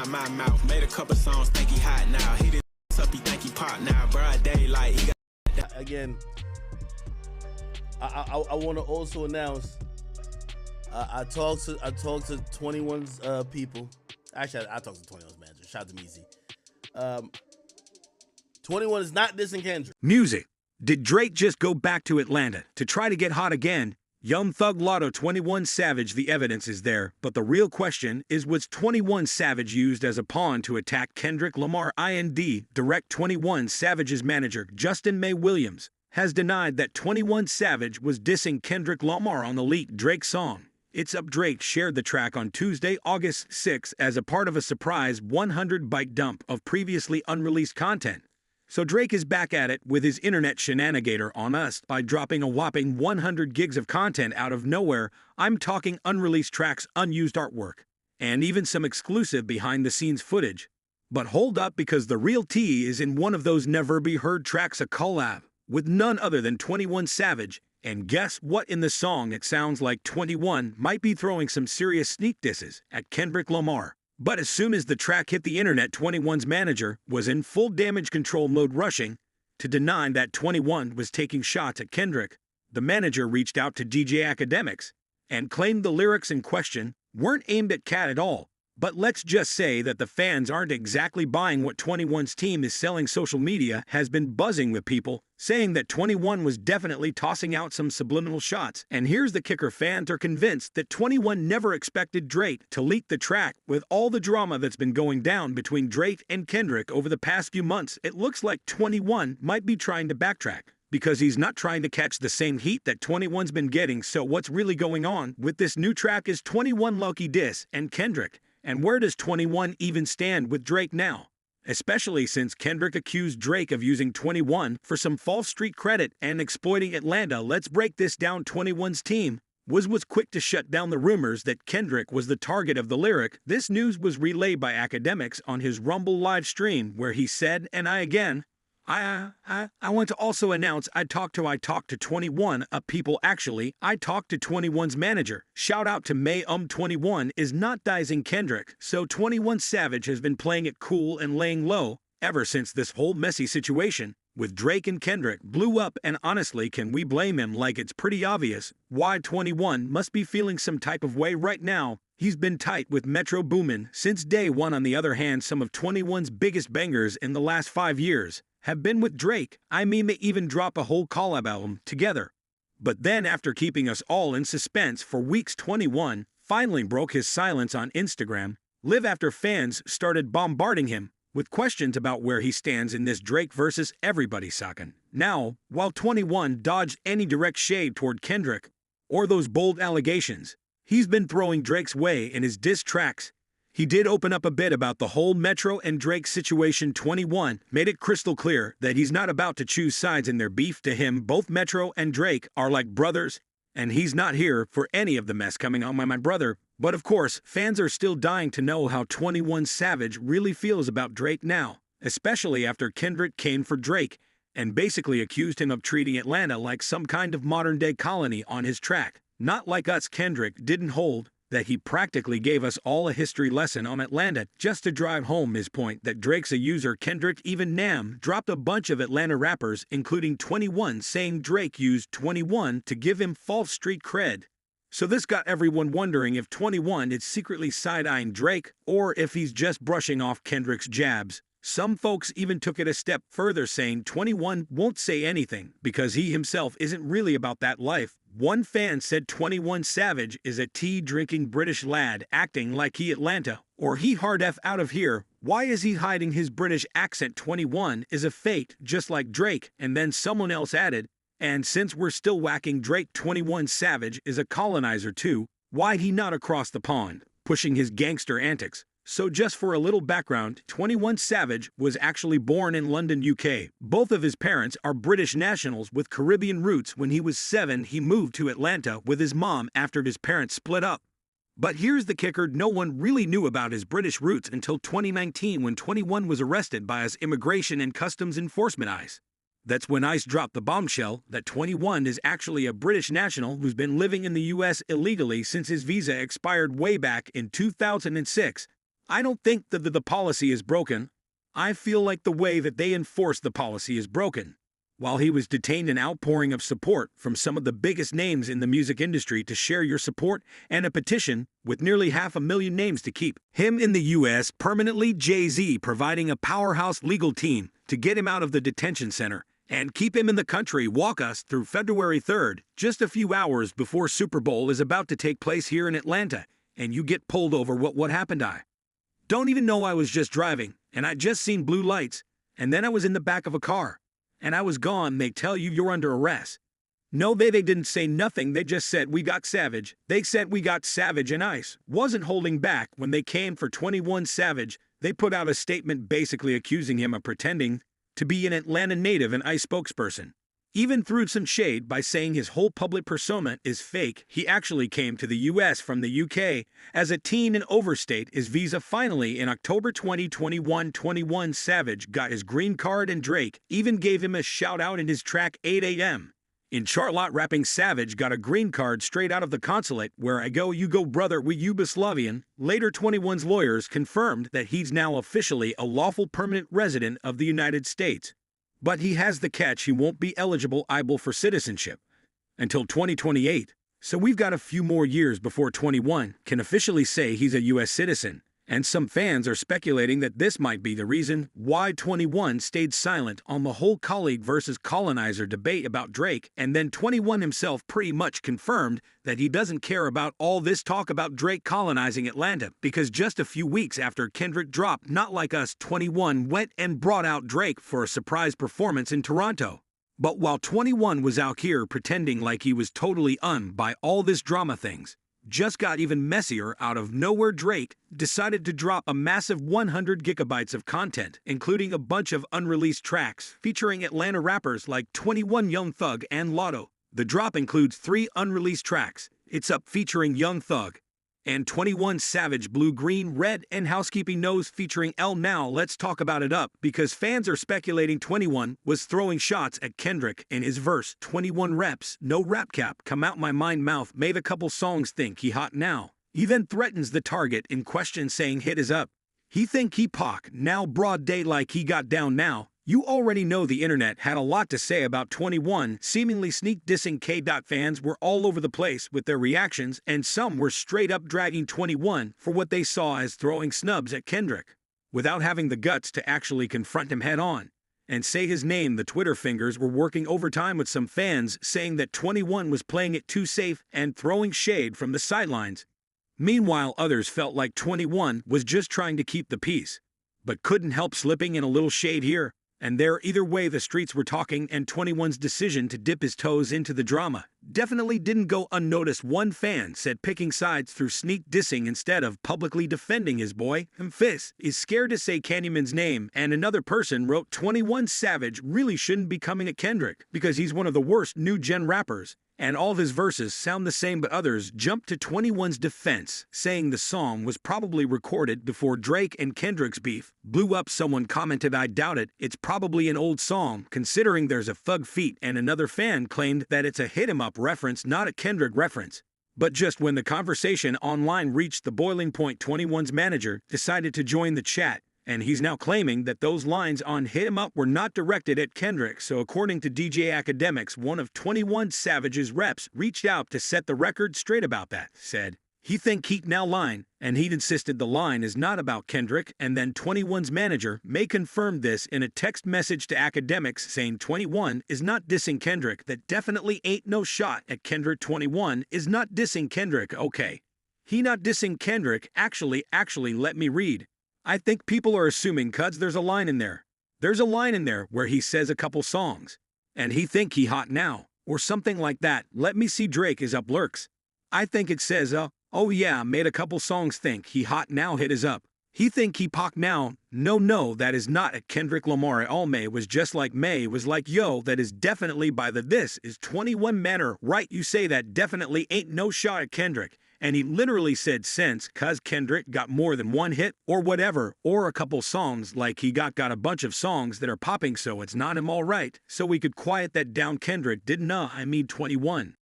my mouth. Made a couple songs, think he hot now. He did up, he think he pop now. Broad daylight, he got. Again, I want to also announce. I talked to 21's people. Actually, I talked to 21's manager. Shout out to Meezy. 21 is not dissing Kendrick. Music. Did Drake just go back to Atlanta to try to get hot again? Young Thug Lotto 21 Savage, the evidence is there, but the real question is, was 21 Savage used as a pawn to attack Kendrick Lamar? Direct 21 Savage's manager, Justin May Williams, has denied that 21 Savage was dissing Kendrick Lamar on the leaked Drake song. It's Up Drake shared the track on Tuesday, August 6 as a part of a surprise 100-byte dump of previously unreleased content. So Drake is back at it with his internet shenanigator on us by dropping a whopping 100 gigs of content out of nowhere. I'm talking unreleased tracks, unused artwork, and even some exclusive behind-the-scenes footage. But hold up, because the real tea is in one of those never-be-heard tracks, a collab with none other than 21 Savage. And guess what? In the song, it sounds like 21 might be throwing some serious sneak disses at Kendrick Lamar. But as soon as the track hit the internet, 21's manager was in full damage control mode, rushing to deny that 21 was taking shots at Kendrick. The manager reached out to DJ Academics and claimed the lyrics in question weren't aimed at Cat at all. But let's just say that the fans aren't exactly buying what 21's team is selling. Social media has been buzzing with people saying that 21 was definitely tossing out some subliminal shots. And here's the kicker: fans are convinced that 21 never expected Drake to leak the track. With all the drama that's been going down between Drake and Kendrick over the past few months, it looks like 21 might be trying to backtrack, because he's not trying to catch the same heat that 21's been getting. So what's really going on with this new track? Is 21 lucky diss and Kendrick? And where does 21 even stand with Drake now? Especially since Kendrick accused Drake of using 21 for some false street credit and exploiting Atlanta. Let's break this down. 21's team was quick to shut down the rumors that Kendrick was the target of the lyric. This news was relayed by Academics on his Rumble live stream, where he said, and I want to also announce I talked to 21 people. Actually, I talked to 21's manager. Shout out to May. 21 is not dissing Kendrick, so 21 Savage has been playing it cool and laying low ever since this whole messy situation with Drake and Kendrick blew up. And honestly, can we blame him? Like, it's pretty obvious why 21 must be feeling some type of way right now. He's been tight with Metro Boomin since day one. On the other hand, some of 21's biggest bangers in the last 5 years have been with Drake. I mean, they even drop a whole collab album together. But then, after keeping us all in suspense for weeks, 21 finally broke his silence on Instagram Live after fans started bombarding him with questions about where he stands in this Drake versus everybody saga. Now, while 21 dodged any direct shade toward Kendrick or those bold allegations he's been throwing Drake's way in his diss tracks, he did open up a bit about the whole Metro and Drake situation. 21 made it crystal clear that he's not about to choose sides in their beef. To him, both Metro and Drake are like brothers, and he's not here for any of the mess coming on my brother. But of course, fans are still dying to know how 21 Savage really feels about Drake now, especially after Kendrick came for Drake and basically accused him of treating Atlanta like some kind of modern-day colony on his track. Not like us. Kendrick didn't hold that. He practically gave us all a history lesson on Atlanta just to drive home his point that Drake's a user. Kendrick, even Nam, dropped a bunch of Atlanta rappers, including 21, saying Drake used 21 to give him false street cred. So this got everyone wondering if 21 is secretly side-eyeing Drake or if he's just brushing off Kendrick's jabs. Some folks even took it a step further, saying 21 won't say anything because he himself isn't really about that life. One fan said 21 Savage is a tea-drinking British lad acting like he Atlanta or he hard F out of here. Why is he hiding his British accent? 21 is a fake, just like Drake. And then someone else added, and since we're still whacking Drake, 21 Savage is a colonizer too. Why he not across the pond, pushing his gangster antics? So just for a little background, 21 Savage was actually born in London, UK. Both of his parents are British nationals with Caribbean roots. When he was 7, he moved to Atlanta with his mom after his parents split up. But here's the kicker: no one really knew about his British roots until 2019 when 21 was arrested by his Immigration and Customs Enforcement ICE. That's when ICE dropped the bombshell that 21 is actually a British national who's been living in the US illegally since his visa expired way back in 2006. I don't think that the policy is broken. I feel like the way that they enforce the policy is broken. While he was detained, an outpouring of support from some of the biggest names in the music industry to share your support and a petition with nearly 500,000 names to keep him in the U.S. permanently. Jay-Z providing a powerhouse legal team to get him out of the detention center and keep him in the country. Walk us through February 3rd, just a few hours before Super Bowl is about to take place here in Atlanta, and you get pulled over. What happened? I don't even know. I was just driving, and I just seen blue lights, and then I was in the back of a car. And I was gone. They tell you you're under arrest. No, they didn't say nothing. They just said we got Savage. They said we got Savage, and Ice wasn't holding back when they came for 21 Savage. They put out a statement basically accusing him of pretending to be an Atlanta native and Ice spokesperson. Even threw some shade by saying his whole public persona is fake. He actually came to the U.S. from the UK as a teen and overstayed his visa. Finally, in October 2021, 21 Savage got his green card, and Drake even gave him a shout out in his track 8 a.m. in Charlotte. Rapping Savage got a green card straight out of the consulate. Where I go, you go, brother, we Yugoslavian. Later, 21's lawyers confirmed that he's now officially a lawful permanent resident of the United States. But he has the catch: he won't be eligible for citizenship until 2028. So we've got a few more years before 21 can officially say he's a U.S. citizen. And some fans are speculating that this might be the reason why 21 stayed silent on the whole colleague versus colonizer debate about Drake. And then 21 himself pretty much confirmed that he doesn't care about all this talk about Drake colonizing Atlanta, because just a few weeks after Kendrick dropped Not Like Us, 21 went and brought out Drake for a surprise performance in Toronto. But while 21 was out here pretending like he was totally by all this drama, things just got even messier. Out of nowhere, Drake decided to drop a massive 100 gigabytes of content, including a bunch of unreleased tracks featuring Atlanta rappers like 21, Young Thug, and Lotto. The drop includes 3 unreleased tracks: It's Up featuring Young Thug, and 21 Savage, Blue, Green, Red, and Housekeeping Knows featuring L. Now let's talk about It Up, because fans are speculating 21 was throwing shots at Kendrick in his verse. 21 reps, no rap cap, come out my mind mouth, made a couple songs think he hot now. He then threatens the target in question, saying hit is up. He think he Pac now, broad day like he got down now. You already know the internet had a lot to say about 21 seemingly sneak dissing K. Fans were all over the place with their reactions, and some were straight up dragging 21 for what they saw as throwing snubs at Kendrick, without having the guts to actually confront him head on and say his name. The Twitter fingers were working overtime with some fans saying that 21 was playing it too safe and throwing shade from the sidelines. Meanwhile, others felt like 21 was just trying to keep the peace, but couldn't help slipping in a little shade here and there. Either way, the streets were talking, and 21's decision to dip his toes into the drama definitely didn't go unnoticed. One fan said picking sides through sneak dissing instead of publicly defending his boy, Memphis, is scared to say Candyman's name. And another person wrote 21 Savage really shouldn't be coming at Kendrick because he's one of the worst new gen rappers, and all of his verses sound the same. But others jumped to 21's defense, saying the song was probably recorded before Drake and Kendrick's beef blew up. Someone commented, I doubt it, it's probably an old song considering there's a Thug feat, and another fan claimed that it's a Hit 'Em Up reference, not a Kendrick reference. But just when the conversation online reached the boiling point, 21's manager decided to join the chat, and he's now claiming that those lines on Hit 'Em Up were not directed at Kendrick. So according to DJ Academics, one of 21 Savage's reps reached out to set the record straight about that, said he think he now line, and he'd insisted the line is not about Kendrick. And then 21's manager may confirm this in a text message to Academics saying 21 is not dissing Kendrick. That definitely ain't no shot at Kendrick. 21 is not dissing Kendrick. Okay, he not dissing Kendrick. Actually let me read. I think people are assuming cuz there's a line in there. There's a line in there where he says a couple songs, and he think he hot now, or something like that. Let me see. Drake is up lurks. I think it says, oh yeah, made a couple songs think he hot now, hit is up. He think he Pac now. No, that is not a Kendrick Lamar. All May was just like May was like, yo, that is definitely by the this is 21 manner, right? You say that definitely ain't no shot at Kendrick. And he literally said since, cuz Kendrick got more than one hit or whatever, or a couple songs, like he got a bunch of songs that are popping, so it's not him, all right. So we could quiet that down. Kendrick didn't know, I mean 21.